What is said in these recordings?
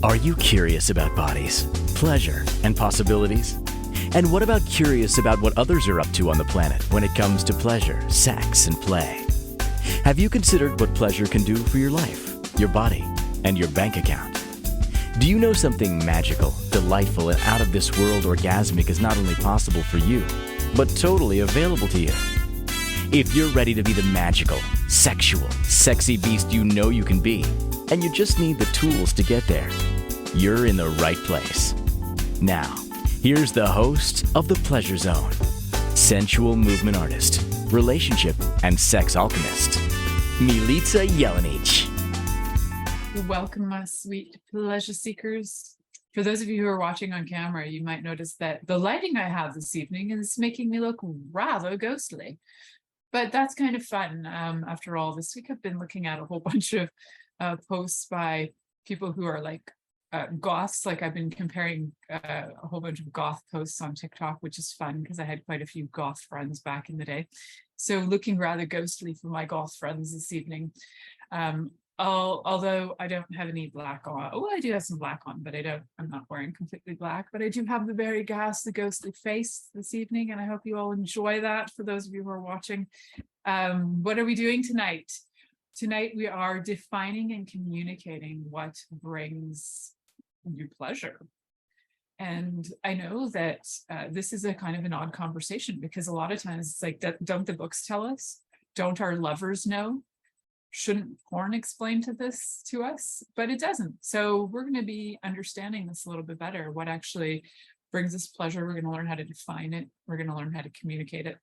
Are you curious about bodies, pleasure, and possibilities? And what about curious about what others are up to on the planet when it comes to pleasure, sex, and play? Have you considered what pleasure can do for your life, your body, and your bank account? Do you know something magical, delightful, and out of this world orgasmic is not only possible for you, but totally available to you? If you're ready to be the magical, sexual, sexy beast you know you can be, and you just need the tools to get there, you're in the right place. Now, here's the host of The Pleasure Zone, sensual movement artist, relationship and sex alchemist, Milica Jelenic. Welcome, my sweet pleasure seekers. For those of you who are watching on camera, you might notice that the lighting I have this evening is making me look rather ghostly. But that's kind of fun. After all, this week I've been looking at a whole bunch of posts by people who are like goths. Like I've been comparing a whole bunch of goth posts on TikTok, which is fun because I had quite a few goth friends back in the day. So looking rather ghostly for my goth friends this evening. Although I don't have any black on. Oh, I do have some black on, but I'm not wearing completely black, but I do have the very ghastly, ghostly face this evening, and I hope you all enjoy that for those of you who are watching. What are we doing tonight? Tonight we are defining and communicating what brings you pleasure. And I know that this is a kind of an odd conversation because a lot of times it's like, don't the books tell us? Don't our lovers know? Shouldn't porn explain this to us? But it doesn't. So we're going to be understanding this a little bit better. What actually brings us pleasure? We're going to learn how to define it. We're going to learn how to communicate it.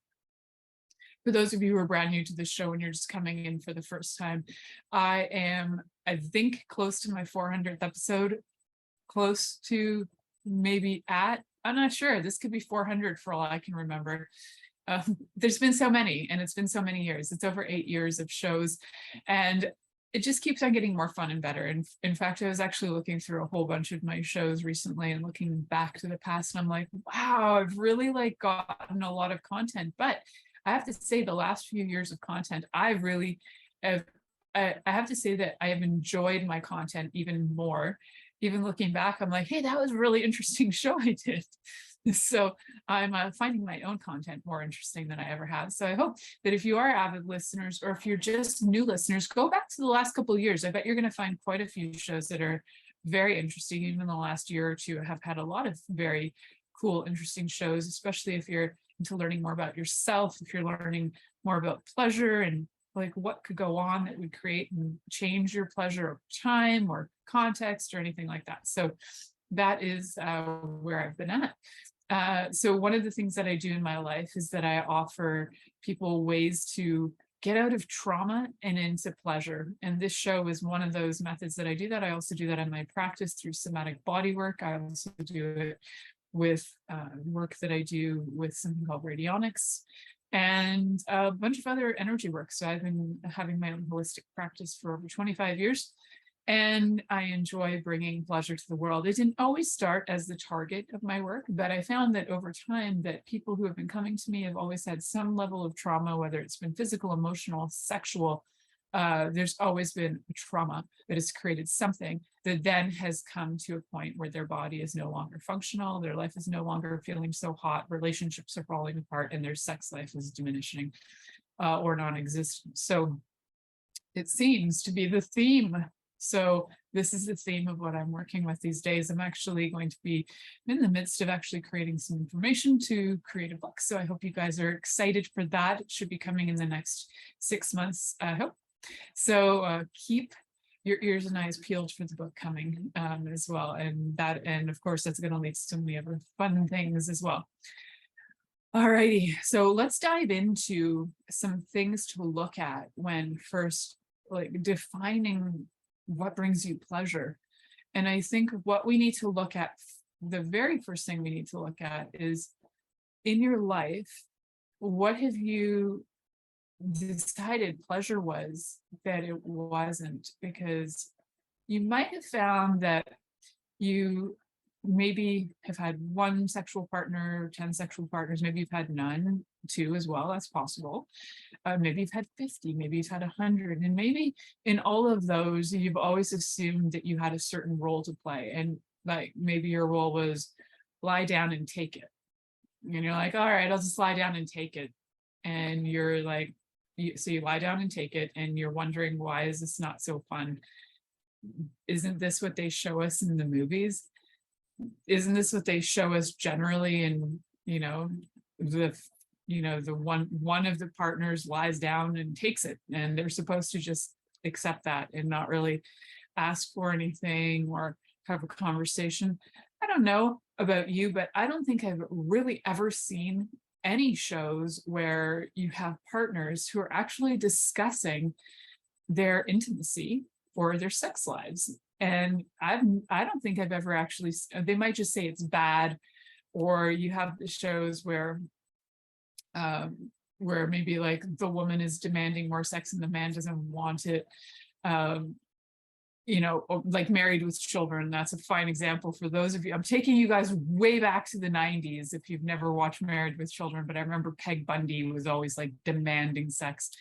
For those of you who are brand new to this show and you're just coming in for the first time, I am, I think, close to my 400th episode, close to maybe at, I'm not sure. This could be 400 for all I can remember. There's been so many, and it's been so many years. It's over 8 years of shows, and it just keeps on getting more fun and better. And in fact, I was actually looking through a whole bunch of my shows recently and looking back to the past, and I'm like, wow, I've really like gotten a lot of content. But I have to say, the last few years of content, I really have, I have to say that I have enjoyed my content even more. Even looking back, I'm like, hey, that was a really interesting show I did. So I'm finding my own content more interesting than I ever have. So I hope that if you are avid listeners, or if you're just new listeners, go back to the last couple of years. I bet you're going to find quite a few shows that are very interesting. Even the last year or two have had a lot of very cool, interesting shows, especially if you're into learning more about yourself, if you're learning more about pleasure and like what could go on that would create and change your pleasure over time or context or anything like that. So that is where I've been at. So one of the things that I do in my life is that I offer people ways to get out of trauma and into pleasure. And this show is one of those methods that I do that. I also do that in my practice through somatic body work. I also do it with work that I do with something called radionics and a bunch of other energy work. So I've been having my own holistic practice for over 25 years. And I enjoy bringing pleasure to the world. It didn't always start as the target of my work, but I found that over time that people who have been coming to me have always had some level of trauma, whether it's been physical, emotional, sexual. There's always been a trauma that has created something that then has come to a point where their body is no longer functional, their life is no longer feeling so hot, relationships are falling apart, and their sex life is diminishing or non-existent. So it seems to be the theme. So this is the theme of what I'm working with these days. I'm actually going to be in the midst of actually creating some information to create a book. So I hope you guys are excited for that. It should be coming in the next 6 months, I hope. So keep your ears and eyes peeled for the book coming as well. And of course, that's going to lead to so many other fun things as well. Alrighty, so let's dive into some things to look at when first like defining what brings you pleasure. And I think what we need to look at, the very first thing we need to look at is in your life, what have you decided pleasure was that it wasn't? Because you might have found that you maybe have had one sexual partner, 10 sexual partners, maybe you've had none, two as well, that's possible. Maybe you've had 50, maybe you've had 100, and maybe in all of those, you've always assumed that you had a certain role to play. And like maybe your role was lie down and take it. And you're like, all right, I'll just lie down and take it. And you're like, so you lie down and take it, and you're wondering, why is this not so fun? Isn't this what they show us in the movies? Isn't this what they show us generally in, the one of the partners lies down and takes it, and they're supposed to just accept that and not really ask for anything or have a conversation. I don't know about you, but I don't think I've really ever seen any shows where you have partners who are actually discussing their intimacy or their sex lives. And I don't think I've ever actually, they might just say it's bad, or you have the shows where maybe like the woman is demanding more sex and the man doesn't want it. Like Married with Children, that's a fine example for those of you. I'm taking you guys way back to the 90s if you've never watched Married with Children, but I remember Peg Bundy was always like demanding sex,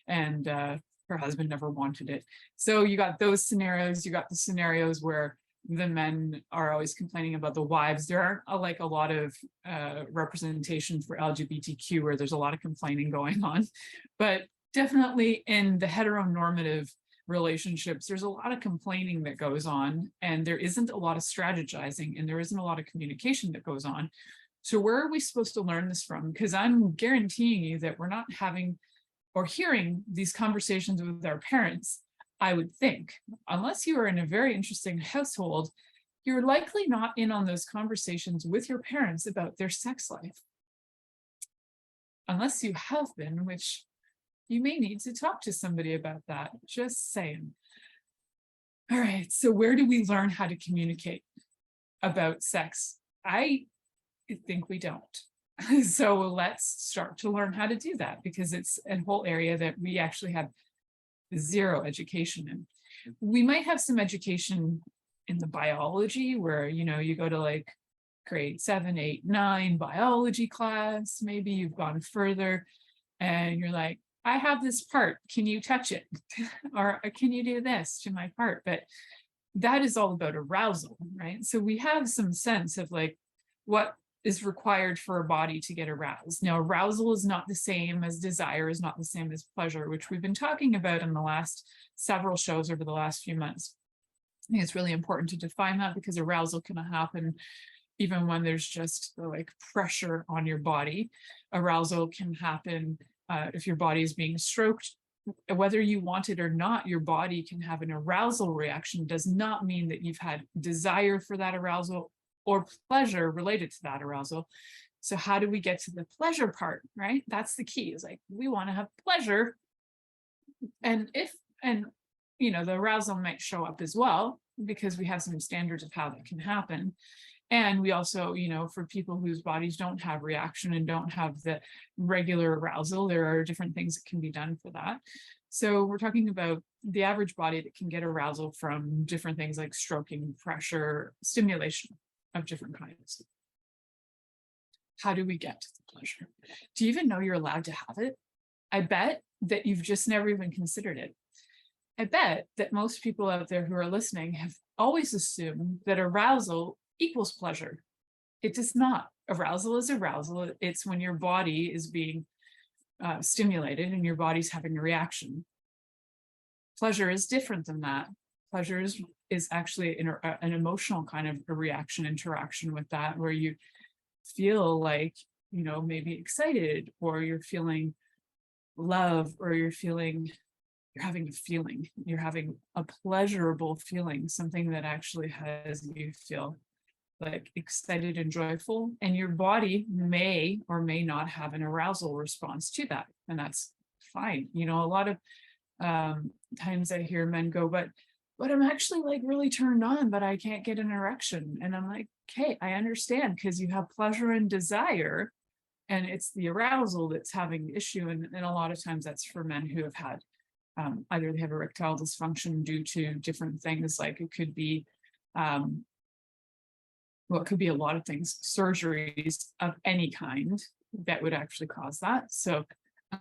and her husband never wanted it. So you got those scenarios. You got the scenarios where the men are always complaining about the wives. There aren't like a lot of representation for LGBTQ where there's a lot of complaining going on, but definitely in the heteronormative relationships, there's a lot of complaining that goes on, and there isn't a lot of strategizing, and there isn't a lot of communication that goes on. So where are we supposed to learn this from? Because I'm guaranteeing you that we're not having or hearing these conversations with our parents. I would think, unless you are in a very interesting household, you're likely not in on those conversations with your parents about their sex life. Unless you have been, which you may need to talk to somebody about that, just saying. All right, so where do we learn how to communicate about sex? I think we don't. So let's start to learn how to do that, because it's a whole area that we actually have zero education in. We might have some education in the biology where, you go to like grade 7, 8, 9 biology class. Maybe you've gone further and you're like, I have this part, can you touch it? Or can you do this to my part? But that is all about arousal, right? So we have some sense of like what is required for a body to get aroused. Now, arousal is not the same as desire, is not the same as pleasure, which we've been talking about in the last several shows over the last few months. I think it's really important to define that, because arousal can happen even when there's just like pressure on your body. Arousal can happen if your body is being stroked. Whether you want it or not, your body can have an arousal reaction. Does not mean that you've had desire for that arousal or pleasure related to that arousal. So how do we get to the pleasure part, right? That's the key, is like, we want to have pleasure. And the arousal might show up as well, because we have some standards of how that can happen. And we also, for people whose bodies don't have reaction and don't have the regular arousal, there are different things that can be done for that. So we're talking about the average body that can get arousal from different things like stroking, pressure, stimulation of different kinds. How do we get to the pleasure? Do you even know you're allowed to have it? I bet that you've just never even considered it. I bet that most people out there who are listening have always assumed that arousal equals pleasure. It does not. Arousal is arousal. It's when your body is being stimulated and your body's having a reaction. Pleasure is different than that. Pleasure is actually an emotional kind of a reaction, interaction with that, where you feel like, maybe excited, or you're feeling love, or you're having a feeling, you're having a pleasurable feeling, something that actually has you feel like excited and joyful, and your body may or may not have an arousal response to that, and that's fine. A lot of times I hear men go, but I'm actually like really turned on, but I can't get an erection. And I'm like, okay, I understand, because you have pleasure and desire, and it's the arousal that's having the issue. And a lot of times that's for men who have had either they have erectile dysfunction due to different things, like it could be well, it could be a lot of things, surgeries of any kind that would actually cause that. So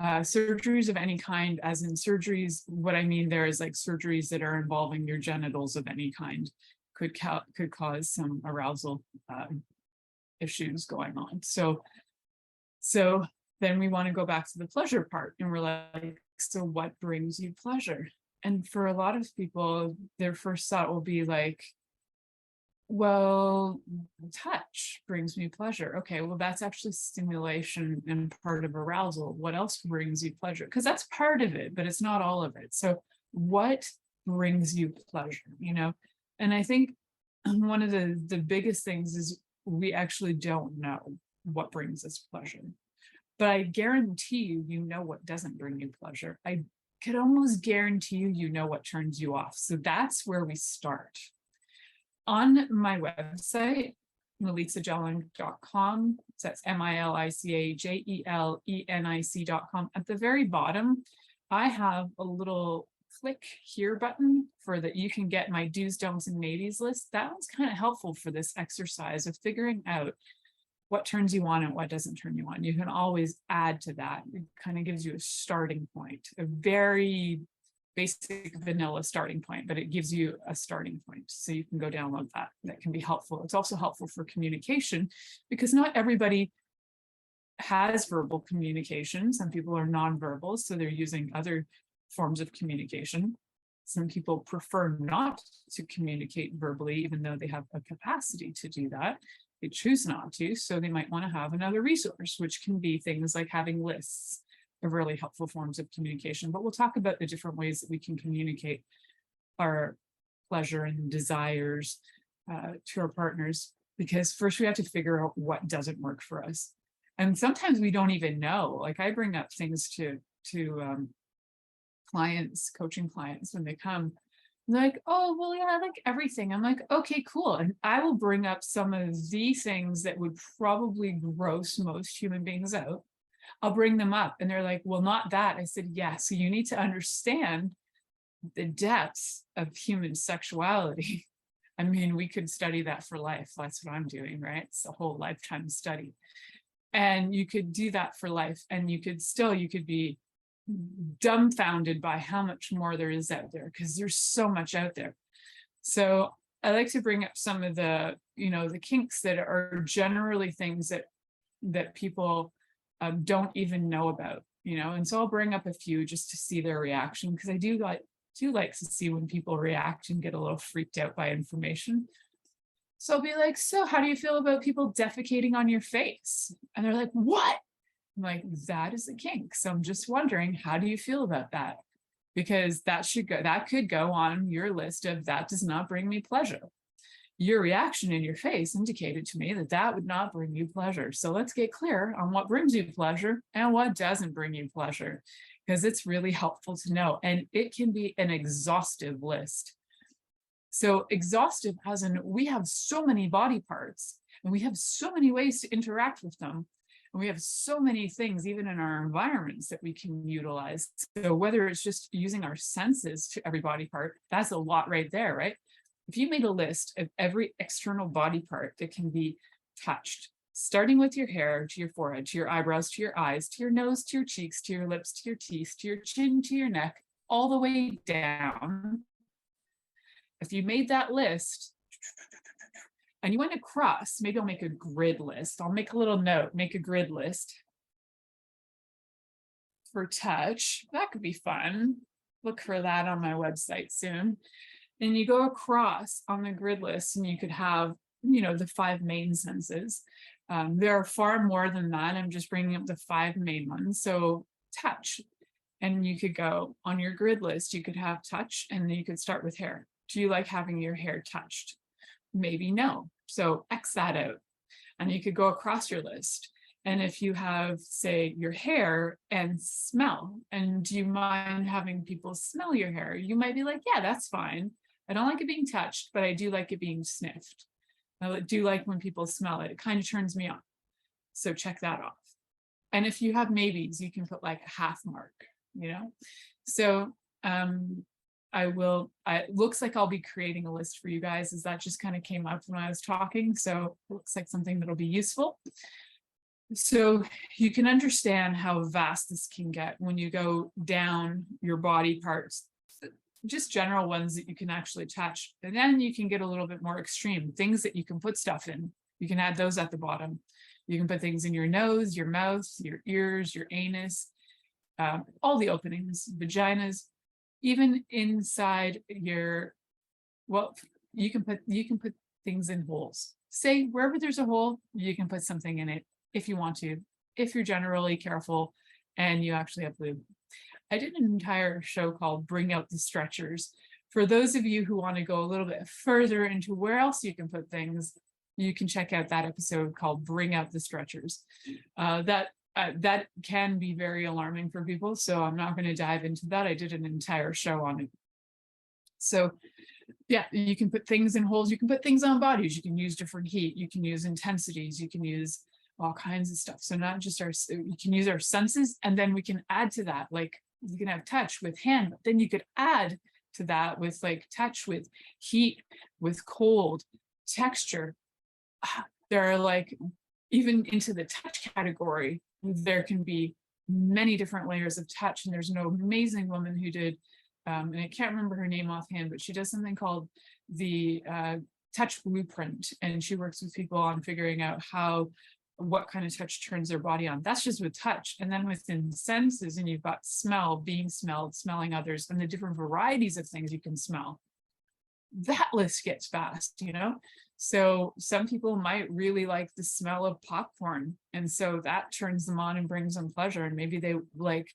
surgeries of any kind, as in surgeries, what I mean there is like surgeries that are involving your genitals of any kind could cause some arousal issues going on. So then we want to go back to the pleasure part, and we're like, so what brings you pleasure? And for a lot of people, their first thought will be like, well, touch brings me pleasure. Okay, well, that's actually stimulation and part of arousal. What else brings you pleasure? Because that's part of it, but it's not all of it. So what brings you pleasure, you know? And I think one of the biggest things is we actually don't know what brings us pleasure. But I guarantee you, you know what doesn't bring you pleasure. I could almost guarantee you, you know what turns you off. So that's where we start. On my website, milicajelenic.com, so that's MILICAJELENIC.com. At the very bottom, I have a little click here button for that you can get my do's, don'ts, and maybes list. That one's kind of helpful for this exercise of figuring out what turns you on and what doesn't turn you on. You can always add to that. It kind of gives you a starting point, a very basic vanilla starting point, but it gives you a starting point. So you can go download that. That can be helpful. It's also helpful for communication because not everybody has verbal communication. Some people are nonverbal, so they're using other forms of communication. Some people prefer not to communicate verbally, even though they have a capacity to do that. They choose not to, so they might want to have another resource, which can be things like having lists of really helpful forms of communication. But we'll talk about the different ways that we can communicate our pleasure and desires to our partners, because first we have to figure out what doesn't work for us. And sometimes we don't even know. Like I bring up things to clients, coaching clients when they come, like, oh, well, yeah, I like everything. I'm like, okay, cool. And I will bring up some of the things that would probably gross most human beings out. I'll bring them up and they're like, well, not that. I said, yeah, so you need to understand the depths of human sexuality. I mean, we could study that for life. That's what I'm doing, right? It's a whole lifetime study. And you could do that for life. And you could be dumbfounded by how much more there is out there, because there's so much out there. So I like to bring up some of the, the kinks that are generally things that people don't even know about, and so I'll bring up a few just to see their reaction, because I do like to see when people react and get a little freaked out by information. So I'll be like, so how do you feel about people defecating on your face? And they're like, what? I'm like, that is a kink. So I'm just wondering, how do you feel about that? Because that could go on your list of that does not bring me pleasure. Your reaction in your face indicated to me that would not bring you pleasure. So let's get clear on what brings you pleasure and what doesn't bring you pleasure, because it's really helpful to know. And it can be an exhaustive list. So exhaustive as in we have so many body parts and we have so many ways to interact with them. And we have so many things, even in our environments, that we can utilize. So whether it's just using our senses to every body part, that's a lot right there, right? If you made a list of every external body part that can be touched, starting with your hair, to your forehead, to your eyebrows, to your eyes, to your nose, to your cheeks, to your lips, to your teeth, to your chin, to your neck, all the way down. If you made that list and you went across, maybe I'll make a grid list. I'll make a little note, make a grid list for touch. That could be fun. Look for that on my website soon. And you go across on the grid list and you could have, the 5 main senses. There are far more than that. I'm just bringing up the 5 main ones. So touch, and you could go on your grid list, you could have touch, and then you could start with hair. Do you like having your hair touched? Maybe no. So X that out. And you could go across your list. And if you have, say, your hair and smell, and do you mind having people smell your hair? You might be like, yeah, that's fine. I don't like it being touched, but I do like it being sniffed. I do like when people smell it. It kind of turns me on. So check that off. And if you have maybes, you can put like a half mark, So it looks like I'll be creating a list for you guys, as that just kind of came up when I was talking. So it looks like something that'll be useful. So you can understand how vast this can get when you go down your body parts, just general ones that you can actually touch. And then you can get a little bit more extreme, things that you can put stuff in. You can add those at the bottom. You can put things in your nose, your mouth, your ears, your anus, all the openings, vaginas, even inside your, well, you can put things in holes. Say wherever there's a hole, you can put something in it if you want to, if you're generally careful and you actually have lube. I did an entire show called Bring Out the Stretchers. For those of you who want to go a little bit further into where else you can put things, you can check out that episode called Bring Out the Stretchers. That can be very alarming for people, so I'm not going to dive into that. I did an entire show on it. So yeah, you can put things in holes, you can put things on bodies, you can use different heat, you can use intensities, you can use all kinds of stuff. So not just you can use our senses, and then we can add to that, like you can have touch with hand, but then you could add to that with like touch with heat, with cold, texture. There are like, even into the touch category, there can be many different layers of touch. And there's an amazing woman who did, and I can't remember her name offhand, but she does something called the Touch Blueprint. And she works with people on figuring out what kind of touch turns their body on. That's just with touch. And then within senses, and you've got smell, being smelled, smelling others, and the different varieties of things you can smell. That list gets vast, you know? So some people might really like the smell of popcorn. And so that turns them on and brings them pleasure. And maybe they like,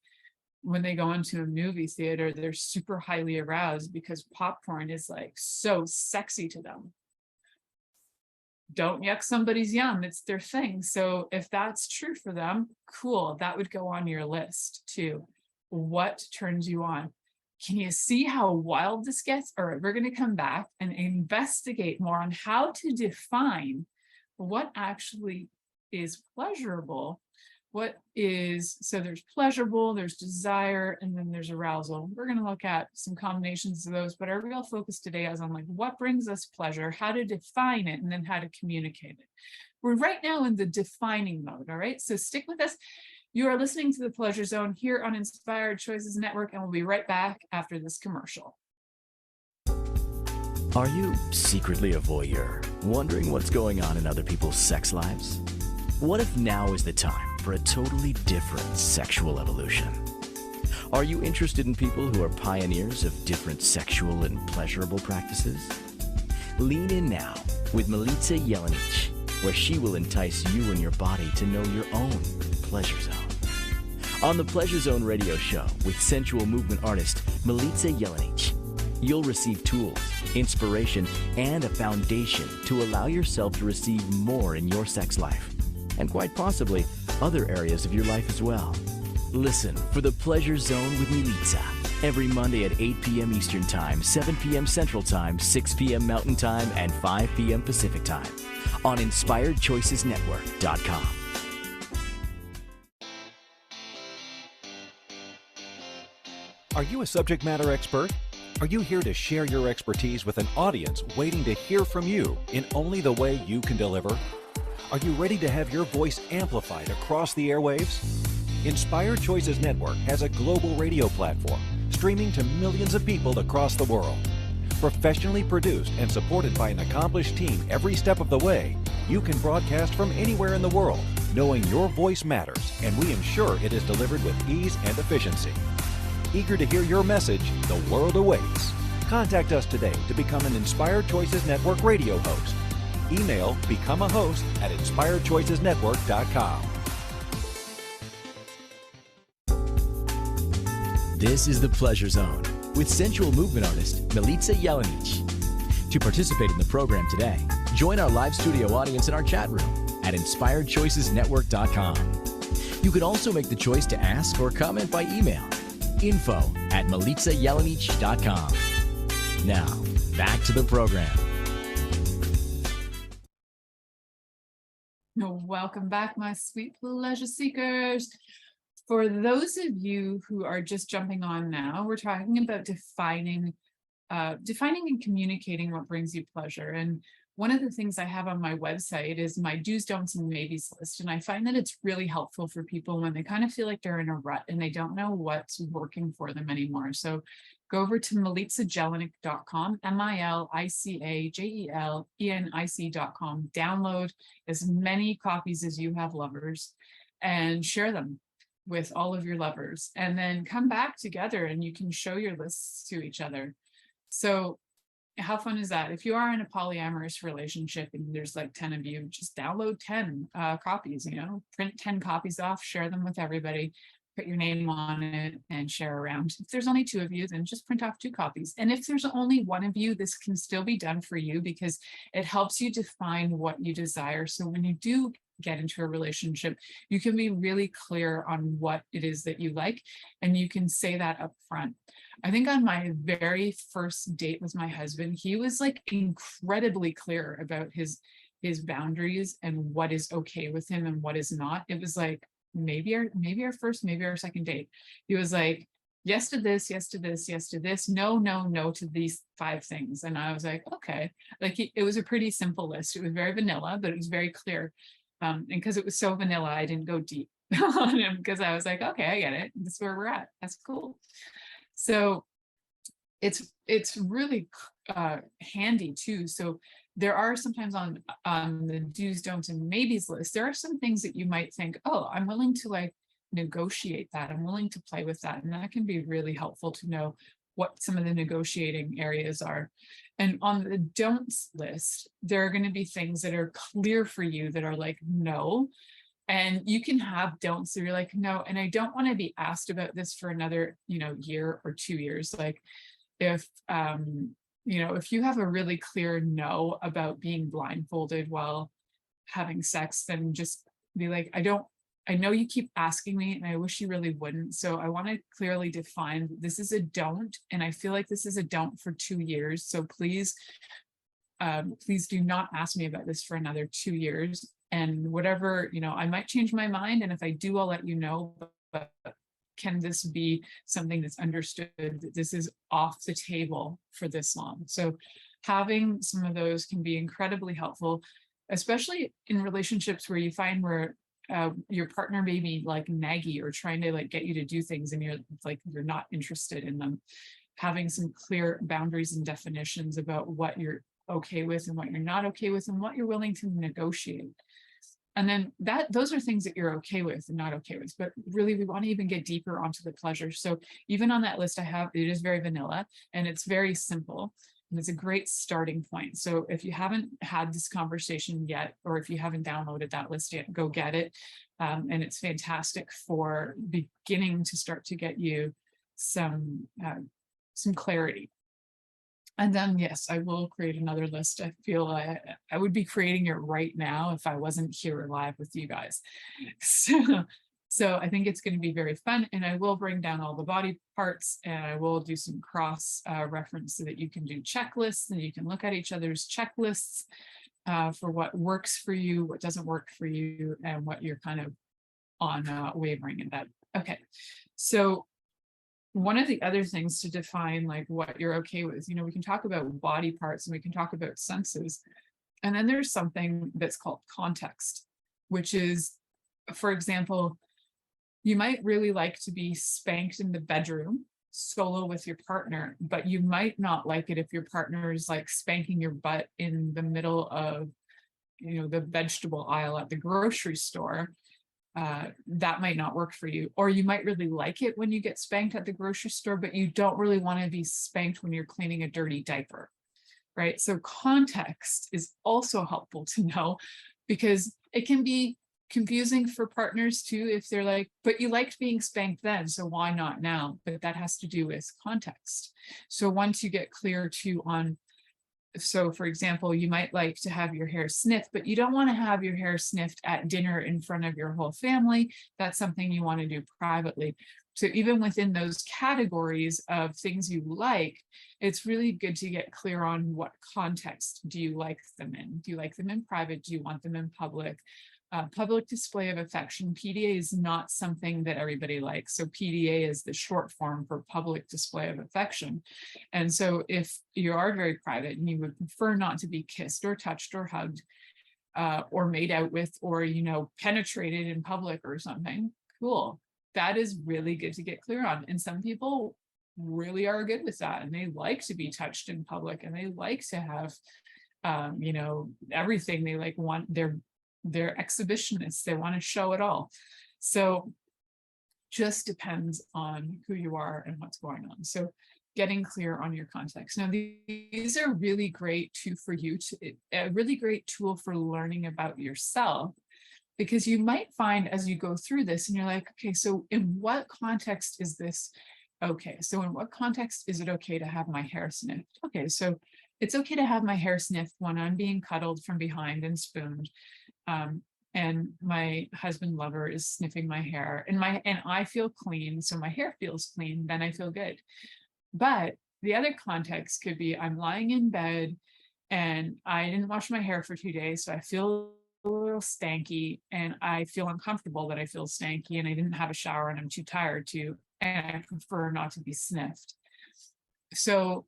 when they go into a movie theater, they're super highly aroused because popcorn is like so sexy to them. Don't yuck somebody's yum, it's their thing. So if that's true for them, cool, that would go on your list too. What turns you on? Can you see how wild this gets? All right, we're going to come back and investigate more on how to define what actually is pleasurable. So there's pleasurable, there's desire, and then there's arousal. We're going to look at some combinations of those, but our real focus today is on like what brings us pleasure, how to define it, and then how to communicate it. We're right now in the defining mode, all right? So stick with us. You are listening to The Pleasure Zone here on Inspired Choices Network, and we'll be right back after this commercial. Are you secretly a voyeur, wondering what's going on in other people's sex lives? What if now is the time for a totally different sexual evolution? Are you interested in people who are pioneers of different sexual and pleasurable practices? Lean in now with Milica Jelenic, where she will entice you and your body to know your own pleasure zone. On the Pleasure Zone radio show with sensual movement artist Milica Jelenic, you'll receive tools, inspiration, and a foundation to allow yourself to receive more in your sex life, and quite possibly other areas of your life as well. Listen for the Pleasure Zone with Milica every Monday at 8 p.m. Eastern Time, 7 p.m. Central Time, 6 p.m. Mountain Time, and 5 p.m. Pacific Time on InspiredChoicesNetwork.com. Are you a subject matter expert? Are you here to share your expertise with an audience waiting to hear from you in only the way you can deliver? Are you ready to have your voice amplified across the airwaves? Inspired Choices Network has a global radio platform streaming to millions of people across the world. Professionally produced and supported by an accomplished team every step of the way, you can broadcast from anywhere in the world, knowing your voice matters, and we ensure it is delivered with ease and efficiency. Eager to hear your message, the world awaits. Contact us today to become an Inspired Choices Network radio host. Email become a host at inspiredchoicesnetwork.com. This is the Pleasure Zone with sensual movement artist Milica Jelenic. To participate in the program today, join our live studio audience in our chat room at inspiredchoicesnetwork.com. You can also make the choice to ask or comment by email. info@milicajelenic.com. Now, back to the program. Welcome back, my sweet pleasure seekers. For those of you who are just jumping on now, we're talking about defining defining and communicating what brings you pleasure. And one of the things I have on my website is my do's, don'ts, and maybes list. And I find that it's really helpful for people when they kind of feel like they're in a rut and they don't know what's working for them anymore. So go over to milicajelenic.com, MILICAJELENIC.com, download as many copies as you have lovers and share them with all of your lovers, and then come back together and you can show your lists to each other. So how fun is that? If you are in a polyamorous relationship and there's like 10 of you, just download 10 copies, print 10 copies off, share them with everybody, put your name on it and share around. If there's only 2 of you, then just print off 2 copies. And if there's only 1 of you, this can still be done for you because it helps you define what you desire. So when you do get into a relationship, you can be really clear on what it is that you like, and you can say that up front. I think on my very first date with my husband, he was like incredibly clear about his boundaries and what is okay with him and what is not. It was like maybe our first, maybe our second date. He was like, yes to this, yes to this, yes to this, no, no, no to these 5 things. And I was like, okay. Like it was a pretty simple list. It was very vanilla, but it was very clear. And because it was so vanilla, I didn't go deep on him because I was like, okay, I get it. This is where we're at. That's cool. So it's really handy too. So there are sometimes on the do's, don'ts, and maybes list, there are some things that you might think, oh, I'm willing to like negotiate that. I'm willing to play with that. And that can be really helpful to know what some of the negotiating areas are. And on the don'ts list, there are going to be things that are clear for you that are like, no. And you can have don'ts that you're like, no, and I don't want to be asked about this for another, year or 2 years. Like if you have a really clear no about being blindfolded while having sex, then just be like, I know you keep asking me and I wish you really wouldn't. So I want to clearly define this is a don't. And I feel like this is a don't for 2 years. So please do not ask me about this for another 2 years. And whatever, I might change my mind. And if I do, I'll let you know. But can this be something that's understood that this is off the table for this long? So having some of those can be incredibly helpful, especially in relationships where you find where your partner may be like naggy or trying to like get you to do things and you're not interested in them. Having some clear boundaries and definitions about what you're okay with and what you're not okay with and what you're willing to negotiate. And then those are things that you're okay with and not okay with, but really we want to even get deeper onto the pleasure. So even on that list I have, it is very vanilla and it's very simple. And it's a great starting point. So if you haven't had this conversation yet, or if you haven't downloaded that list yet, go get it. And it's fantastic for beginning to start to get you some clarity. And then, yes, I will create another list. I feel I would be creating it right now if I wasn't here live with you guys. So I think it's going to be very fun, and I will bring down all the body parts, and I will do some cross reference so that you can do checklists and you can look at each other's checklists for what works for you, what doesn't work for you, and what you're kind of on wavering in that. Okay, so one of the other things to define like what you're okay with, we can talk about body parts and we can talk about senses. And then there's something that's called context, which is, for example, you might really like to be spanked in the bedroom solo with your partner, but you might not like it if your partner is like spanking your butt in the middle of, the vegetable aisle at the grocery store. That might not work for you. Or you might really like it when you get spanked at the grocery store, but you don't really want to be spanked when you're cleaning a dirty diaper, right? So context is also helpful to know because it can be confusing for partners too if they're like, but you liked being spanked then, so why not now? But that has to do with context. So once you get clear too on, so for example, you might like to have your hair sniffed, but you don't want to have your hair sniffed at dinner in front of your whole family. That's something you want to do privately. So even within those categories of things you like, it's really good to get clear on what context do you like them in? Do you like them in private? Do you want them in public? Public display of affection, PDA, is not something that everybody likes. So PDA is the short form for public display of affection. And so if you are very private and you would prefer not to be kissed or touched or hugged, or made out with, or, you know, penetrated in public or something, cool. That is really good to get clear on. And some people really are good with that, and they like to be touched in public, and they like to have, you know, everything. They like want, they're exhibitionists, they want to show it all. So just depends on who you are and what's going on. So getting clear on your context. Now, these are really great too for you to, a really great tool for learning about yourself, because you might find as you go through this and you're like, okay, so in what context is this okay? So in what context is it okay to have my hair sniffed? Okay, so it's okay to have my hair sniffed when I'm being cuddled from behind and spooned, and my husband lover is sniffing my hair, and I feel clean, so my hair feels clean, then I feel good. But the other context could be I'm lying in bed and I didn't wash my hair for 2 days, so I feel a little stanky, and I feel uncomfortable that I feel stanky, and I didn't have a shower and I'm too tired to, and I prefer not to be sniffed. So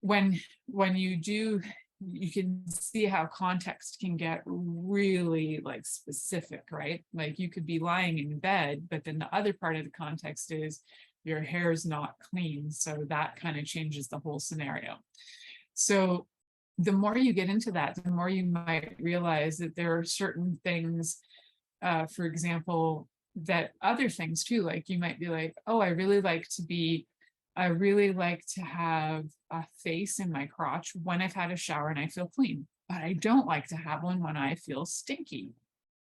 when you do, you can see how context can get really like specific, right? Like you could be lying in bed, but then the other part of the context is your hair is not clean. So that kind of changes the whole scenario. So the more you get into that, the more you might realize that there are certain things, for example, that other things too, like you might be like, oh, I really like to have a face in my crotch when I've had a shower and I feel clean, but I don't like to have one when I feel stinky.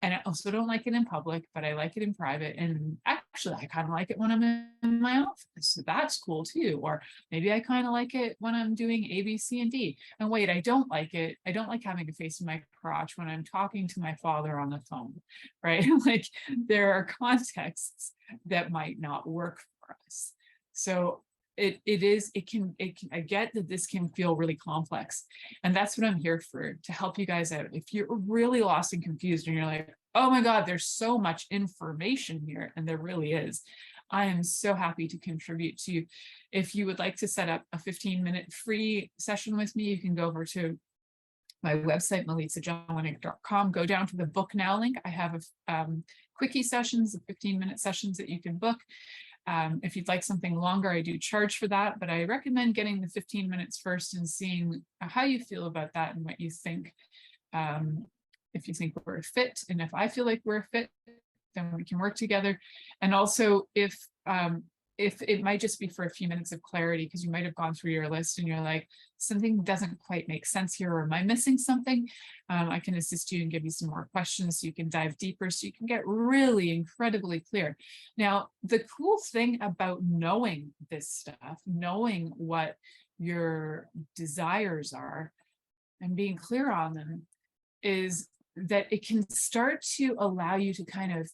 And I also don't like it in public, but I like it in private. And actually, I kind of like it when I'm in my office. So that's cool too. Or maybe I kind of like it when I'm doing A, B, C, and D. And wait, I don't like it. I don't like having a face in my crotch when I'm talking to my father on the phone, right? Like there are contexts that might not work for us. So I get that this can feel really complex, and that's what I'm here for, to help you guys out. If you're really lost and confused and you're like, oh my God, there's so much information here, and there really is, I am so happy to contribute to you. If you would like to set up a 15-minute free session with me, you can go over to my website, milicajelenic.com, go down to the book now link. I have quickie sessions, 15-minute sessions that you can book. If you'd like something longer, I do charge for that, but I recommend getting the 15 minutes first and seeing how you feel about that and what you think. If you think we're a fit, and if I feel like we're a fit, then we can work together. And also if it might just be for a few minutes of clarity, because you might have gone through your list and you're like, something doesn't quite make sense here, or am I missing something? I can assist you and give you some more questions so you can dive deeper, so you can get really incredibly clear. Now, the cool thing about knowing this stuff, knowing what your desires are and being clear on them, is that it can start to allow you to kind of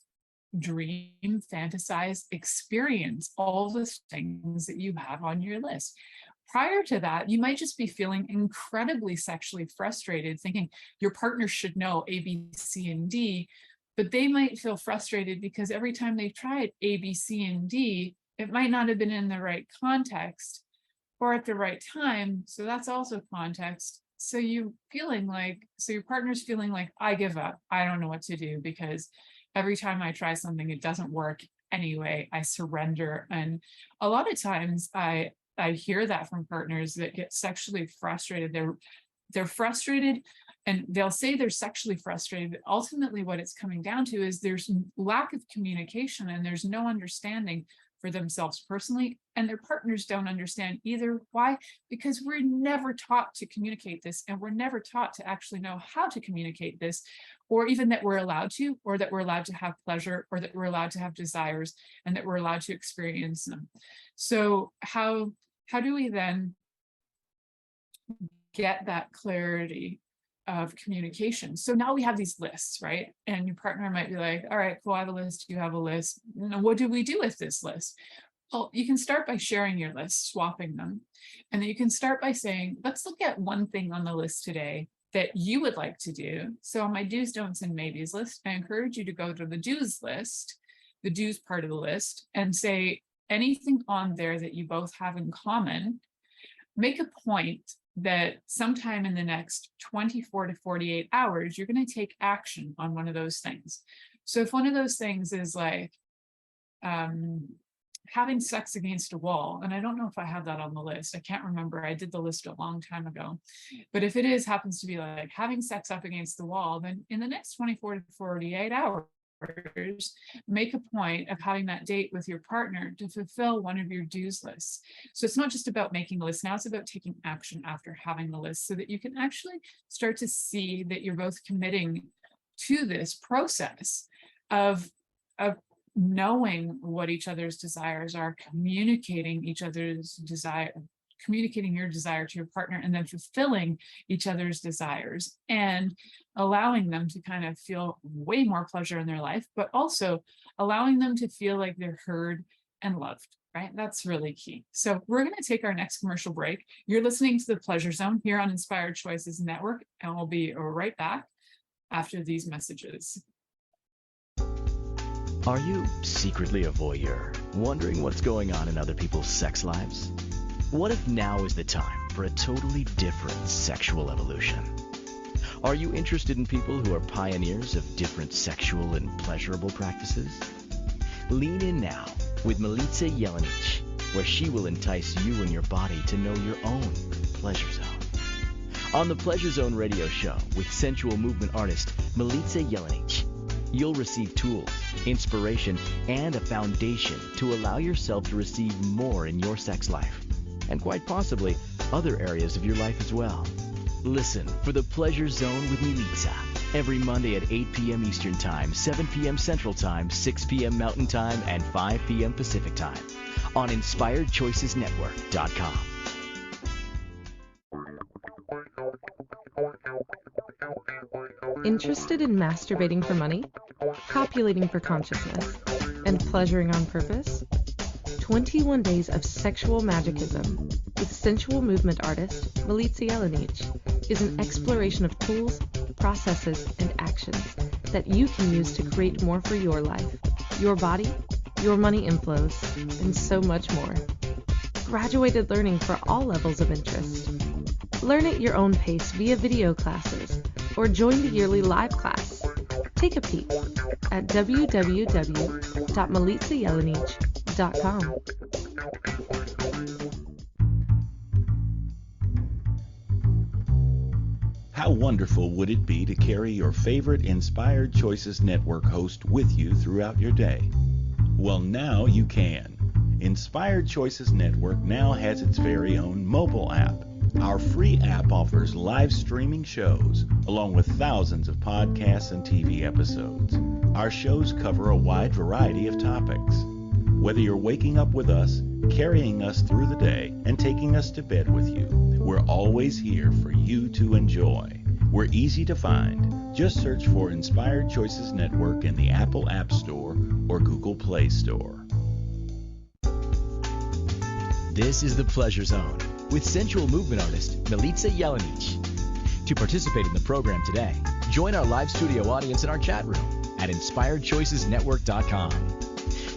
dream, fantasize, experience all the things that you have on your list. Prior to that, you might just be feeling incredibly sexually frustrated, thinking your partner should know A, B, C, and D, but they might feel frustrated because every time they've tried A, B, C, and D, it might not have been in the right context or at the right time. So that's also context. So your partner's feeling like, I give up. I don't know what to do, because every time I try something, it doesn't work anyway. I surrender. And a lot of times I hear that from partners that get sexually frustrated. They're frustrated, and they'll say they're sexually frustrated, but ultimately what it's coming down to is there's lack of communication, and there's no understanding for themselves personally, and their partners don't understand either. Why? Because we're never taught to communicate this, and we're never taught to actually know how to communicate this, or even that we're allowed to, or that we're allowed to have pleasure, or that we're allowed to have desires, and that we're allowed to experience them. So how do we then get that clarity of communication? So now we have these lists, right? And your partner might be like, all right, cool, I have a list, you have a list. Now, what do we do with this list? Well, you can start by sharing your list, swapping them. And then you can start by saying, let's look at one thing on the list today that you would like to do. So on my do's, don'ts, and maybes list, I encourage you to go to the do's list, the do's part of the list, and say anything on there that you both have in common. Make a point that sometime in the next 24 to 48 hours, you're going to take action on one of those things. So if one of those things is like having sex against a wall, and I don't know if I have that on the list. I can't remember. I did the list a long time ago. But if it happens to be like having sex up against the wall, then in the next 24 to 48 hours, make a point of having that date with your partner to fulfill one of your do's lists. So it's not just about making a list. Now it's about taking action after having the list so that you can actually start to see that you're both committing to this process of knowing what each other's desires are, communicating your desire to your partner, and then fulfilling each other's desires and allowing them to kind of feel way more pleasure in their life, but also allowing them to feel like they're heard and loved, right? That's really key. So we're going to take our next commercial break. You're listening to The Pleasure Zone here on Inspired Choices Network, and we'll be right back after these messages. Are you secretly a voyeur, wondering what's going on in other people's sex lives? What if now is the time for a totally different sexual evolution? Are you interested in people who are pioneers of different sexual and pleasurable practices? Lean in now with Milica Jelenic, where she will entice you and your body to know your own pleasure zone. On the Pleasure Zone radio show with sensual movement artist Milica Jelenic, you'll receive tools, inspiration, and a foundation to allow yourself to receive more in your sex life, and quite possibly other areas of your life as well. Listen for The Pleasure Zone with Milica every Monday at 8 p.m. Eastern Time, 7 p.m. Central Time, 6 p.m. Mountain Time, and 5 p.m. Pacific Time on InspiredChoicesNetwork.com. Interested in masturbating for money, copulating for consciousness, and pleasuring on purpose? 21 Days of Sexual Magicism with sensual movement artist Milica Jelenic is an exploration of tools, processes, and actions that you can use to create more for your life, your body, your money inflows, and so much more. Graduated learning for all levels of interest. Learn at your own pace via video classes or join the yearly live class. Take a peek at www.milicajelenic.com. How wonderful would it be to carry your favorite Inspired Choices Network host with you throughout your day? Well, now you can. Inspired Choices Network now has its very own mobile app. Our free app offers live streaming shows, along with thousands of podcasts and TV episodes. Our shows cover a wide variety of topics. Whether you're waking up with us, carrying us through the day, and taking us to bed with you, we're always here for you to enjoy. We're easy to find. Just search for Inspired Choices Network in the Apple App Store or Google Play Store. This is The Pleasure Zone with sensual movement artist Milica Jelenic. To participate in the program today, join our live studio audience in our chat room at InspiredChoicesNetwork.com.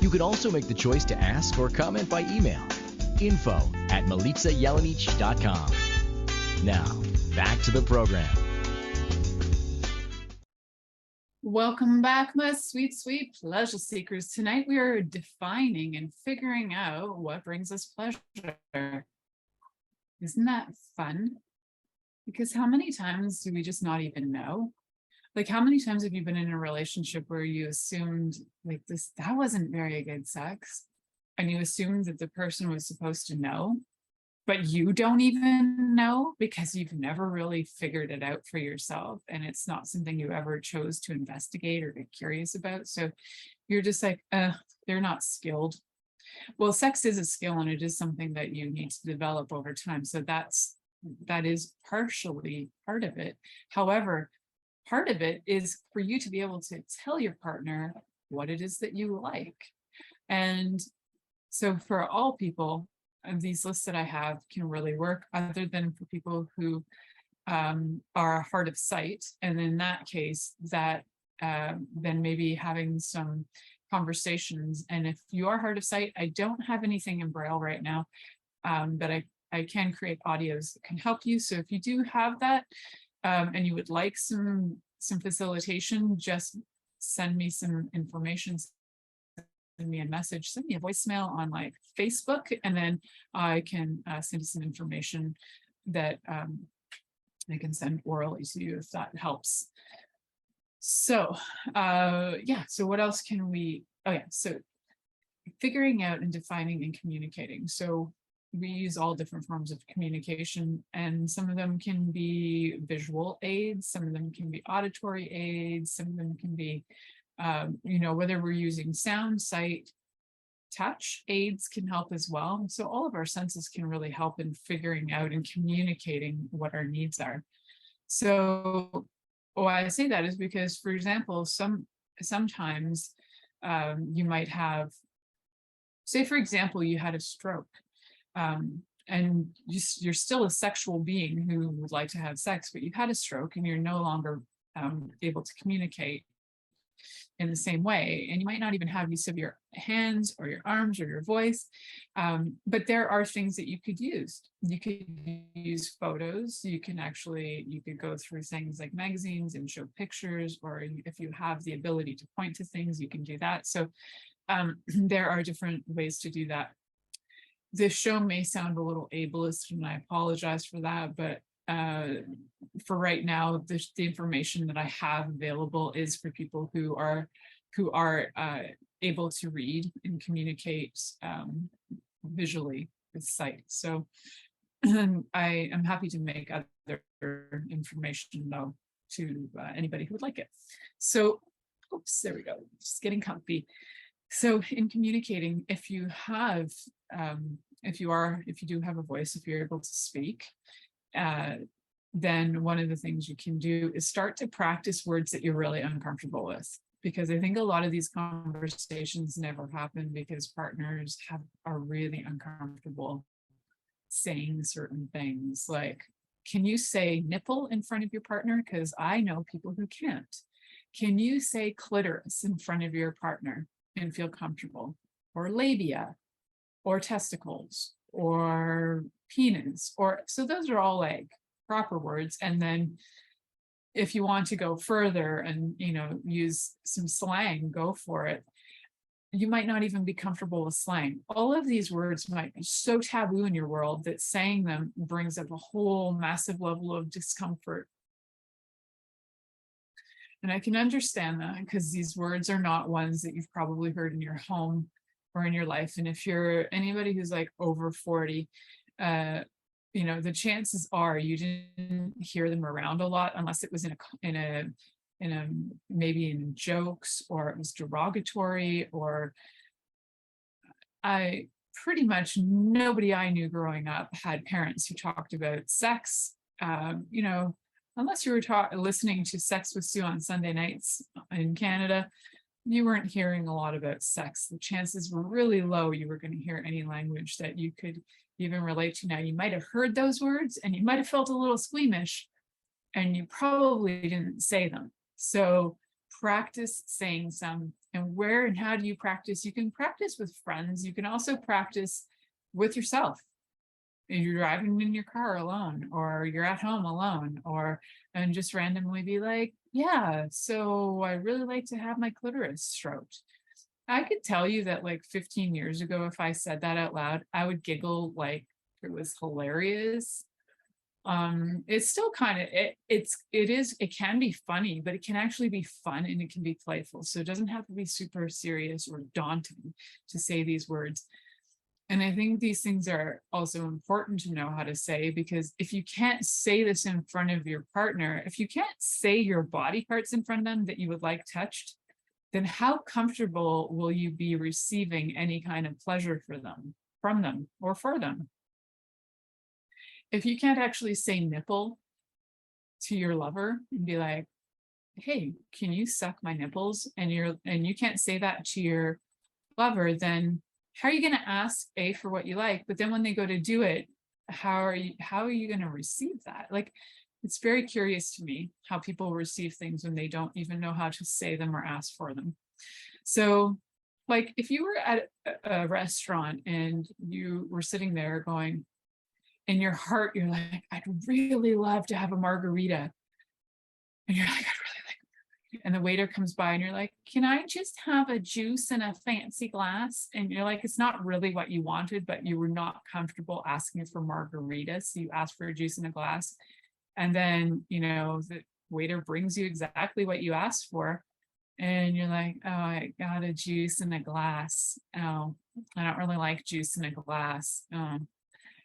You can also make the choice to ask or comment by email, info@milicajelenic.com. Now, back to the program. Welcome back, my sweet, sweet pleasure seekers. Tonight we are defining and figuring out what brings us pleasure. Isn't that fun? Because how many times do we just not even know? Like, how many times have you been in a relationship where you assumed like that wasn't very good sex, and you assumed that the person was supposed to know, but you don't even know because you've never really figured it out for yourself, and it's not something you ever chose to investigate or get curious about. So you're just like, they're not skilled. Well, sex is a skill, and it is something that you need to develop over time. So that is partially part of it. However, part of it is for you to be able to tell your partner what it is that you like. And so for all people, these lists that I have can really work, other than for people who are hard of sight, and in that case, that then maybe having some conversations. And if you are hard of sight, I don't have anything in Braille right now, but I can create audios that can help you. So if you do have that, and you would like some facilitation, just send me some information, send me a message, send me a voicemail on like Facebook, and then I can send you some information that I can send orally to you if that helps. So yeah, so what else can we, oh yeah, so figuring out and defining and communicating. So we use all different forms of communication, and some of them can be visual aids, some of them can be auditory aids, some of them can be, whether we're using sound, sight, touch aids can help as well. So all of our senses can really help in figuring out and communicating what our needs are. So why I say that is because, for example, sometimes you might have, say, for example, you had a stroke, and you're still a sexual being who would like to have sex, but you've had a stroke and you're no longer able to communicate in the same way. And you might not even have use of your hands or your arms or your voice, but there are things that you could use. You could use photos. You could go through things like magazines and show pictures, or if you have the ability to point to things, you can do that. So there are different ways to do that. This show may sound a little ableist, and I apologize for that, but for right now, the information that I have available is for people who are able to read and communicate visually with sight. So I am happy to make other information though to anybody who would like it. So, oops, there we go. Just getting comfy. So in communicating, if you do have a voice, if you're able to speak, then one of the things you can do is start to practice words that you're really uncomfortable with. Because I think a lot of these conversations never happen because partners are really uncomfortable saying certain things. Like, can you say nipple in front of your partner? Because I know people who can't. Can you say clitoris in front of your partner and feel comfortable? Or labia, or testicles, or penis, so those are all like proper words. And then if you want to go further and use some slang, go for it. You might not even be comfortable with slang. All of these words might be so taboo in your world that saying them brings up a whole massive level of discomfort. And I can understand that, because these words are not ones that you've probably heard in your home or in your life. And if you're anybody who's like over 40, the chances are you didn't hear them around a lot, unless it was maybe in jokes, or it was derogatory, or pretty much nobody I knew growing up had parents who talked about sex. Unless you were listening to Sex with Sue on Sunday nights in Canada, you weren't hearing a lot about sex. The chances were really low you were going to hear any language that you could even relate to. Now, you might have heard those words and you might have felt a little squeamish, and you probably didn't say them. So practice saying some. And where and how do you practice? You can practice with friends. You can also practice with yourself. If you're driving in your car alone, or you're at home alone, and just randomly be like, yeah, so I really like to have my clitoris stroked. I could tell you that like 15 years ago, if I said that out loud, I would giggle like it was hilarious. It's still kind of, it can be funny, but it can actually be fun, and it can be playful. So it doesn't have to be super serious or daunting to say these words. And I think these things are also important to know how to say, because if you can't say this in front of your partner, if you can't say your body parts in front of them that you would like touched, then how comfortable will you be receiving any kind of pleasure from them, or for them? If you can't actually say nipple to your lover and be like, hey, can you suck my nipples? And you can't say that to your lover, then how are you going to ask for what you like? But then when they go to do it, how are you going to receive that? Like, It's very curious to me how people receive things when they don't even know how to say them or ask for them. So like if you were at a restaurant and you were sitting there going, in your heart, you're like, I'd really love to have a margarita. And you're like, I'd really like, and the waiter comes by and you're like, can I just have a juice in a fancy glass? And you're like, it's not really what you wanted, but you were not comfortable asking for margaritas. So you asked for a juice in a glass. And then, you know, the waiter brings you exactly what you asked for. And you're like, oh, I got a juice in a glass. Oh, I don't really like juice in a glass.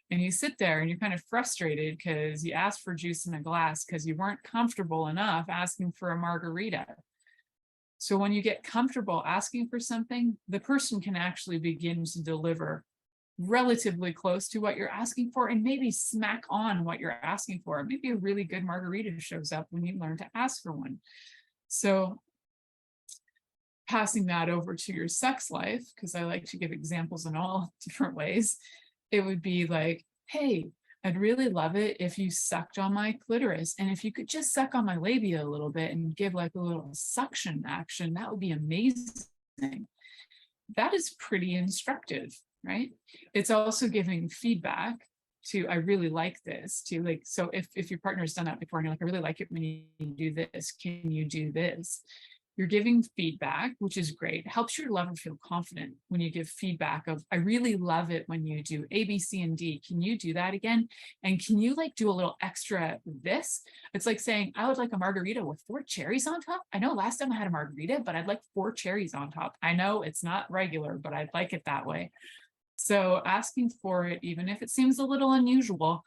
And you sit there and you're kind of frustrated because you asked for juice in a glass because you weren't comfortable enough asking for a margarita. So when you get comfortable asking for something, the person can actually begin to deliver relatively close to what you're asking for and maybe smack on what you're asking for. Maybe a really good margarita shows up when you learn to ask for one. So passing that over to your sex life, because I like to give examples in all different ways, it would be like, hey, I'd really love it if you sucked on my clitoris. And if you could just suck on my labia a little bit and give like a little suction action, that would be amazing. That is pretty instructive, right? It's also giving feedback to, I really like this, to like, so if your partner's done that before and you're like, I really like it when you do this, can you do this? You're giving feedback, which is great. It helps your lover feel confident when you give feedback of, I really love it when you do A, B, C, and D. Can you do that again? And can you like do a little extra this? It's like saying, I would like a margarita with 4 cherries on top. I know last time I had a margarita, but I'd like 4 cherries on top. I know it's not regular, but I'd like it that way. So asking for it, even if it seems a little unusual,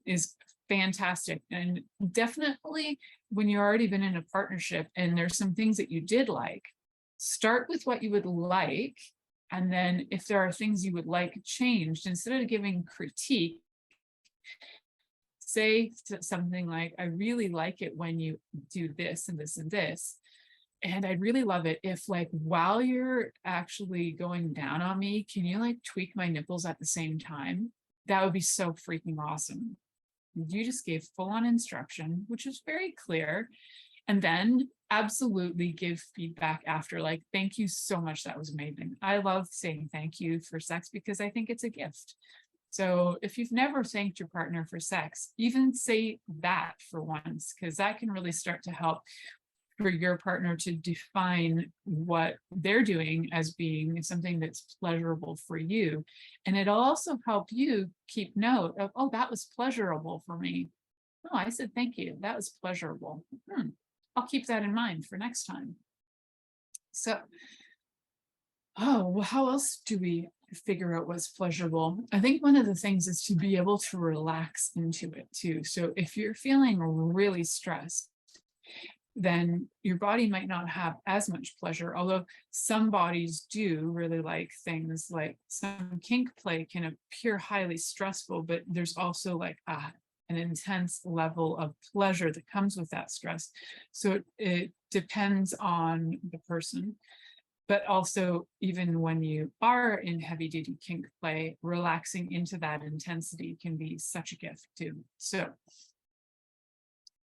is fantastic. And definitely when you've already been in a partnership and there's some things that you did like, start with what you would like. And then if there are things you would like changed, instead of giving critique, say something like, I really like it when you do this and this and this. And I'd really love it if like, while you're actually going down on me, can you like tweak my nipples at the same time? That would be so freaking awesome. You just gave full-on instruction, which is very clear. And then absolutely give feedback after, like, thank you so much. That was amazing. I love saying thank you for sex because I think it's a gift. So if you've never thanked your partner for sex, even say that for once, because that can really start to help for your partner to define what they're doing as being something that's pleasurable for you. And it'll also help you keep note of, oh, that was pleasurable for me. Oh, I said, thank you. That was pleasurable. I'll keep that in mind for next time. So, oh, well, how else do we figure out what's pleasurable? I think one of the things is to be able to relax into it too. So if you're feeling really stressed, then your body might not have as much pleasure, although some bodies do really like things like some kink play can appear highly stressful, but there's also like an intense level of pleasure that comes with that stress. So it depends on the person, but also even when you are in heavy duty kink play, relaxing into that intensity can be such a gift too. So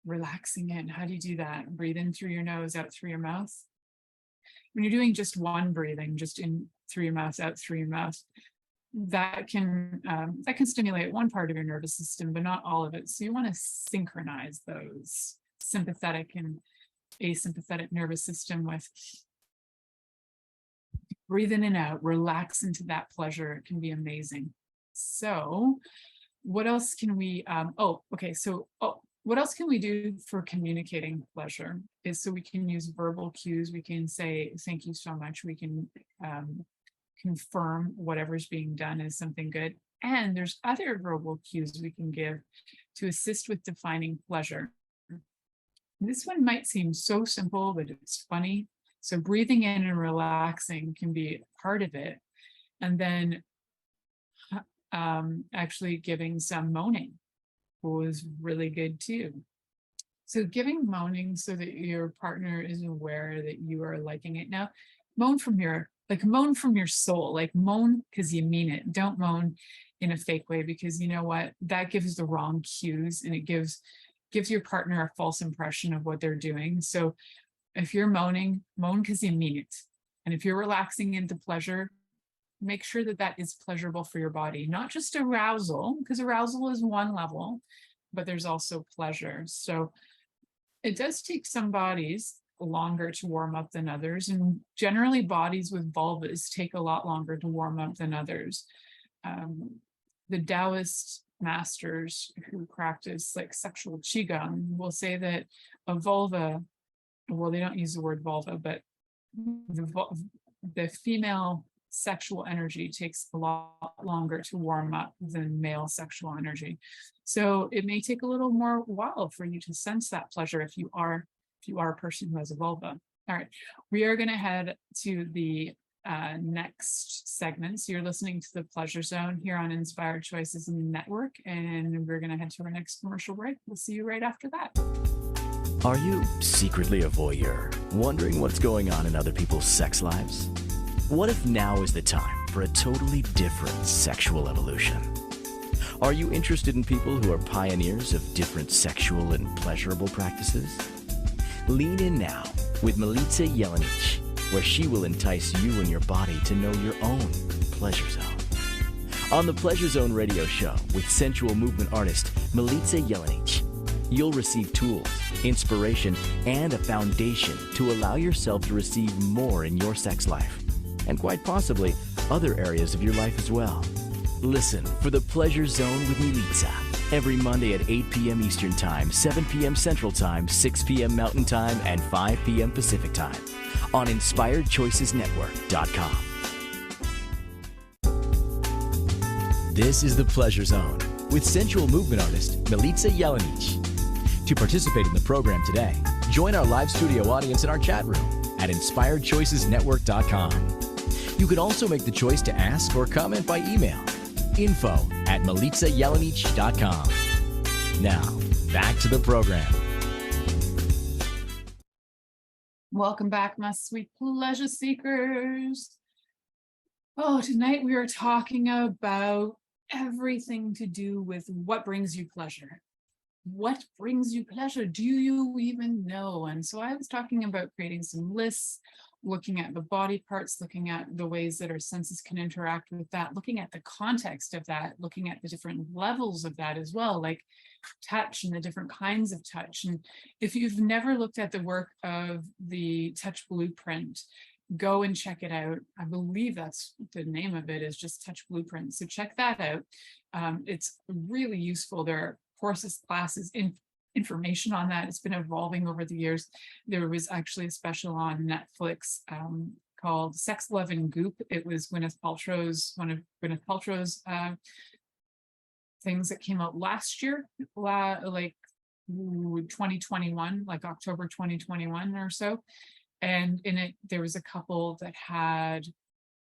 relaxing in, how do you do that? Breathe in through your nose, out through your mouth. When you're doing just one breathing, just in through your mouth, out through your mouth, that can stimulate one part of your nervous system, but not all of it. So you want to synchronize those sympathetic and asympathetic nervous system with breathe in and out, relax into that pleasure. It can be amazing. So what else can we, what else can we do for communicating pleasure is so we can use verbal cues. We can say, thank you so much. We can confirm whatever's being done is something good. And there's other verbal cues we can give to assist with defining pleasure. This one might seem so simple, but it's funny. So breathing in and relaxing can be part of it. And then actually giving some moaning was really good too. So giving moaning so that your partner is aware that you are liking it. Now, moan from your soul, like moan because you mean it. Don't moan in a fake way, because you know what? That gives the wrong cues and it gives gives your partner a false impression of what they're doing. So if you're moaning, moan because you mean it. And if you're relaxing into pleasure, make sure that that is pleasurable for your body, not just arousal, because arousal is one level, but there's also pleasure. So it does take some bodies longer to warm up than others. And generally bodies with vulvas take a lot longer to warm up than others. The Taoist masters who practice like sexual qigong will say that a vulva, well, they don't use the word vulva, but the female sexual energy takes a lot longer to warm up than male sexual energy. So it may take a little more while for you to sense that pleasure if you are a person who has a vulva. All right, we are going to head to the next segment. So you're listening to the Pleasure Zone here on Inspired Choices Network, and we're going to head to our next commercial break. We'll see you right after that. Are you secretly a voyeur, wondering what's going on in other people's sex lives? What if now is the time for a totally different sexual evolution? Are you interested in people who are pioneers of different sexual and pleasurable practices? Lean in now with Milica Jelenic, where she will entice you and your body to know your own pleasure zone. On the Pleasure Zone radio show with sensual movement artist Milica Jelenic, you'll receive tools, inspiration, and a foundation to allow yourself to receive more in your sex life, and quite possibly other areas of your life as well. Listen for the Pleasure Zone with Milica every Monday at 8 p.m. Eastern Time, 7 p.m. Central Time, 6 p.m. Mountain Time, and 5 p.m. Pacific Time on InspiredChoicesNetwork.com. This is the Pleasure Zone with sensual movement artist Milica Jelenic. To participate in the program today, join our live studio audience in our chat room at InspiredChoicesNetwork.com. You can also make the choice to ask or comment by email, info@MilicaJelenic.com. Now, back to the program. Welcome back, my sweet pleasure seekers. Oh, tonight we are talking about everything to do with what brings you pleasure. What brings you pleasure? Do you even know? And so I was talking about creating some lists, looking at the body parts, looking at the ways that our senses can interact with that, looking at the context of that, looking at the different levels of that as well, like touch and the different kinds of touch. And if you've never looked at the work of the Touch Blueprint, go and check it out. I believe that's the name of it, is just Touch Blueprint. So check that out. It's really useful. There are courses, classes, information on that. It's been evolving over the years. There was actually a special on Netflix called Sex, Love, and Goop. It was one of Gwyneth Paltrow's things that came out last year, like 2021, like October 2021 or so. And in it, there was a couple that had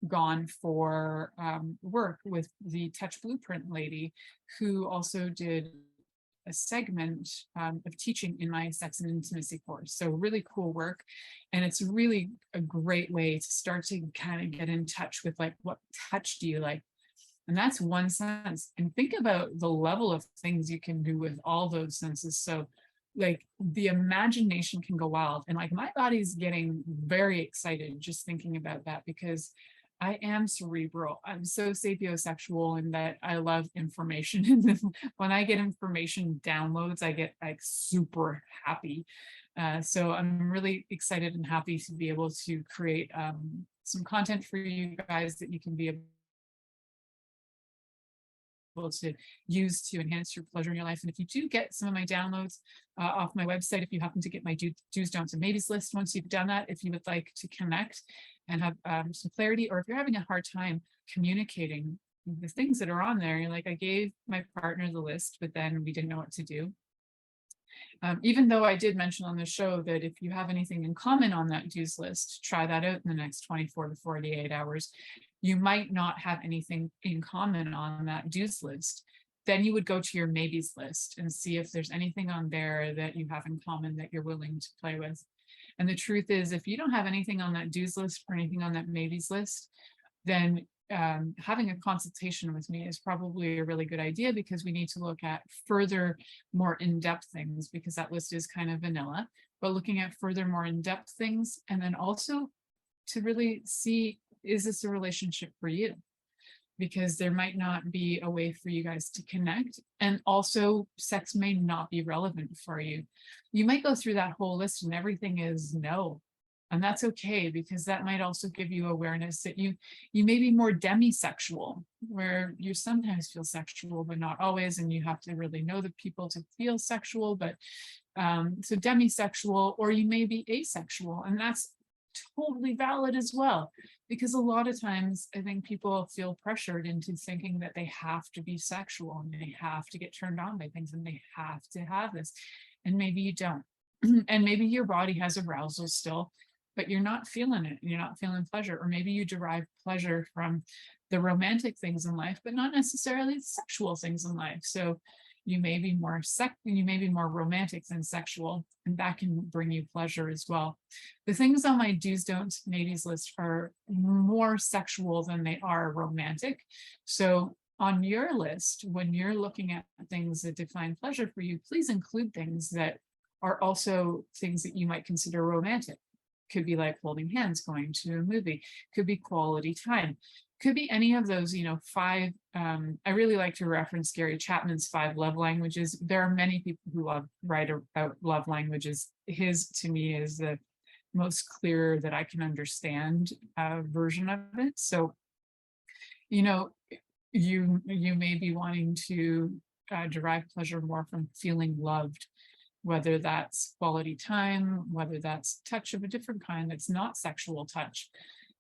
gone for work with the Touch Blueprint lady, who also did a segment of teaching in my sex and intimacy course. So really cool work. And it's really a great way to start to kind of get in touch with like, what touch do you like? And that's one sense. And think about the level of things you can do with all those senses. So like the imagination can go wild. And like my body's getting very excited just thinking about that, because I am cerebral. I'm so sapiosexual in that I love information. And when I get information downloads, I get like super happy. So I'm really excited and happy to be able to create some content for you guys that you can be able to use to enhance your pleasure in your life. And if you do get some of my downloads off my website, if you happen to get my do's, don'ts, and maybes list, once you've done that, if you would like to connect and have some clarity, or if you're having a hard time communicating the things that are on there, you're like, I gave my partner the list, but then we didn't know what to do. Even though I did mention on the show that if you have anything in common on that dues list, try that out in the next 24 to 48 hours. You might not have anything in common on that dues list. Then you would go to your maybes list and see if there's anything on there that you have in common that you're willing to play with. And the truth is, if you don't have anything on that dues list or anything on that maybes list, then having a consultation with me is probably a really good idea, because we need to look at further, more in-depth things, because that list is kind of vanilla, but looking at further, more in-depth things, and then also to really see, is this a relationship for you? Because there might not be a way for you guys to connect. And also sex may not be relevant for you. You might go through that whole list and everything is no. And that's okay, because that might also give you awareness that you may be more demisexual, where you sometimes feel sexual, but not always. And you have to really know the people to feel sexual, but so demisexual, or you may be asexual, and that's totally valid as well, because a lot of times I think people feel pressured into thinking that they have to be sexual and they have to get turned on by things and they have to have this, and maybe you don't. And maybe your body has arousal still, but you're not feeling it, you're not feeling pleasure, or maybe you derive pleasure from the romantic things in life, but not necessarily the sexual things in life. So you may be more romantic than sexual, and that can bring you pleasure as well. The things on my do's, don'ts, maybes list are more sexual than they are romantic. So on your list, when you're looking at things that define pleasure for you, please include things that are also things that you might consider romantic. Could be like holding hands, going to a movie, could be quality time, could be any of those, 5. I really like to reference Gary Chapman's 5 love languages. There are many people who write about love languages. His, to me, is the most clear that I can understand version of it. So, you may be wanting to derive pleasure more from feeling loved, whether that's quality time, whether that's touch of a different kind that's not sexual touch.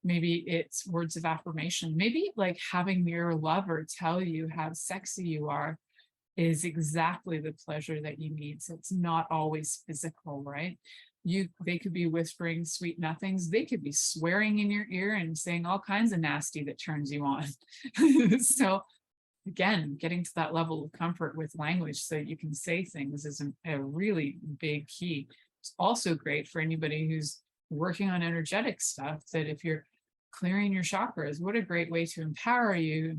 Maybe it's words of affirmation. Maybe like having your lover tell you how sexy you are is exactly the pleasure that you need. So it's not always physical, right? They could be whispering sweet nothings. They could be swearing in your ear and saying all kinds of nasty that turns you on. So again, getting to that level of comfort with language so you can say things is a really big key. It's also great for anybody who's working on energetic stuff, that if you're clearing your chakras, what a great way to empower your,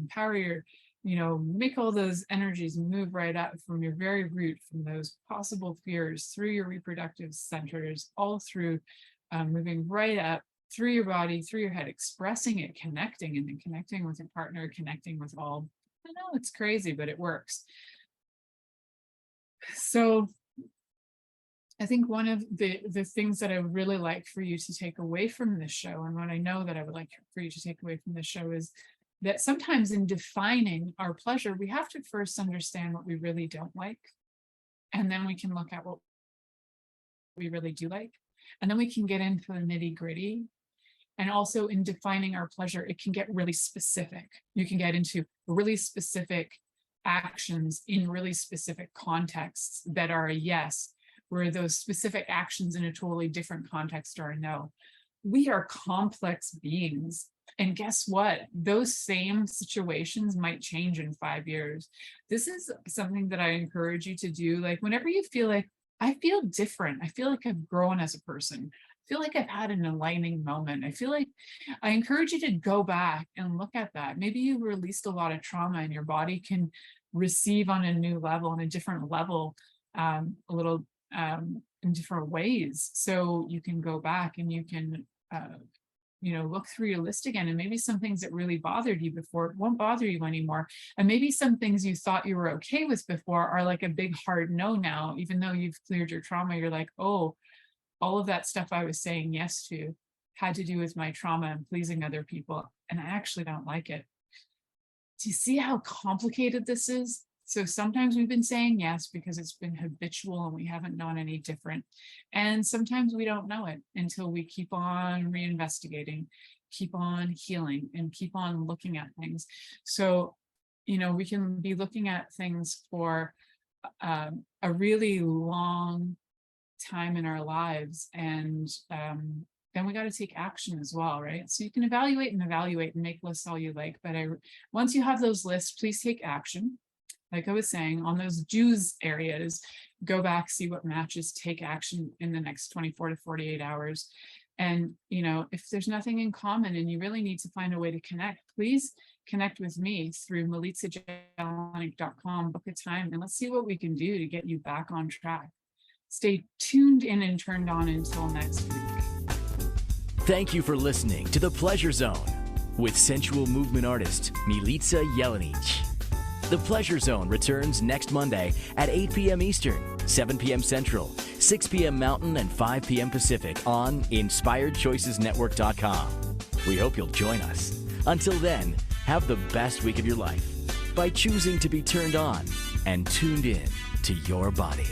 make all those energies move right up from your very root, from those possible fears through your reproductive centers, all through moving right up through your body, through your head, expressing it, connecting, and then connecting with your partner, connecting with all. I know it's crazy, but it works. So I think one of the things that I would really like for you to take away from this show, and what I know that I would like for you to take away from this show, is that sometimes in defining our pleasure, we have to first understand what we really don't like. And then we can look at what we really do like. And then we can get into the nitty-gritty. And also in defining our pleasure, it can get really specific. You can get into really specific actions in really specific contexts that are a yes, where those specific actions in a totally different context are a no. We are complex beings. And guess what? Those same situations might change in 5 years. This is something that I encourage you to do. Like whenever you feel like, I feel different, I feel like I've grown as a person, I feel like I've had an enlightening moment, I encourage you to go back and look at that. Maybe you released a lot of trauma and your body can receive on a new level, on a different level, in different ways. So you can go back and you can, look through your list again, and maybe some things that really bothered you before won't bother you anymore. And maybe some things you thought you were okay with before are like a big hard no now, even though you've cleared your trauma. You're like, oh, all of that stuff I was saying yes to had to do with my trauma and pleasing other people, and I actually don't like it. Do you see how complicated this is? So sometimes we've been saying yes because it's been habitual and we haven't known any different. And sometimes we don't know it until we keep on reinvestigating, keep on healing, and keep on looking at things. So, we can be looking at things for a really long time in our lives, and then we got to take action as well, right? So you can evaluate and make lists all you like, but once you have those lists, please take action. Like I was saying, on those do's areas, go back, see what matches, take action in the next 24 to 48 hours. And, if there's nothing in common and you really need to find a way to connect, please connect with me through milicajelenic.com, book a time, and let's see what we can do to get you back on track. Stay tuned in and turned on until next week. Thank you for listening to The Pleasure Zone with sensual movement artist Milica Jelenic. The Pleasure Zone returns next Monday at 8 p.m. Eastern, 7 p.m. Central, 6 p.m. Mountain, and 5 p.m. Pacific on InspiredChoicesNetwork.com. We hope you'll join us. Until then, have the best week of your life by choosing to be turned on and tuned in to your body.